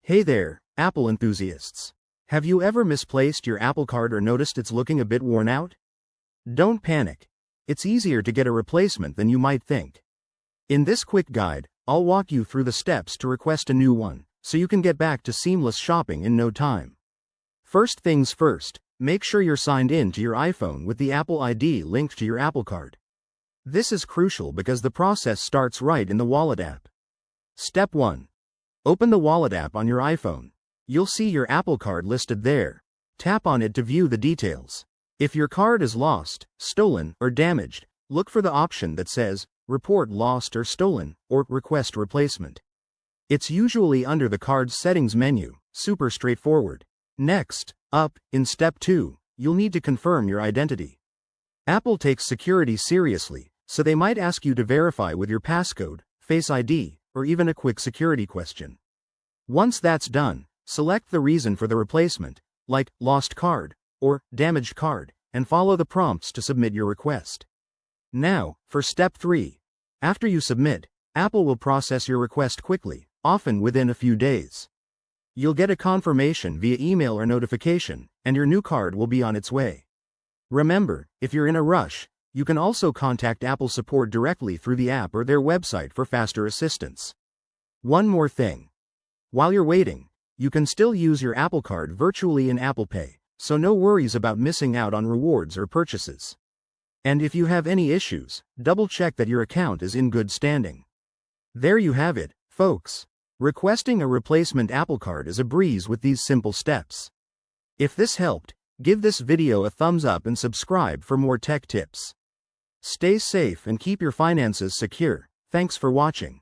Hey there, Apple enthusiasts. Have you ever misplaced your Apple Card or noticed it's looking a bit worn out? Don't panic. It's easier to get a replacement than you might think. In this quick guide, I'll walk you through the steps to request a new one, so you can get back to seamless shopping in no time. First things first, make sure you're signed in to your iPhone with the Apple ID linked to your Apple Card. This is crucial because the process starts right in the Wallet app. Step 1. Open the Wallet app on your iPhone. You'll see your Apple Card listed there. Tap on it to view the details. If your card is lost, stolen, or damaged, look for the option that says, Report Lost or Stolen, or Request Replacement. It's usually under the card's settings menu, super straightforward. Next, in Step 2, you'll need to confirm your identity. Apple takes security seriously, so they might ask you to verify with your passcode, Face ID, or even a quick security question. Once that's done, select the reason for the replacement, like lost card or damaged card, and follow the prompts to submit your request. Now, for Step 3. After you submit, Apple will process your request quickly, often within a few days. You'll get a confirmation via email or notification, and your new card will be on its way. Remember, if you're in a rush, you can also contact Apple support directly through the app or their website for faster assistance. One more thing. While you're waiting, you can still use your Apple Card virtually in Apple Pay, so no worries about missing out on rewards or purchases. And if you have any issues, double-check that your account is in good standing. There you have it, folks. Requesting a replacement Apple Card is a breeze with these simple steps. If this helped, give this video a thumbs up and subscribe for more tech tips. Stay safe and keep your finances secure. Thanks for watching.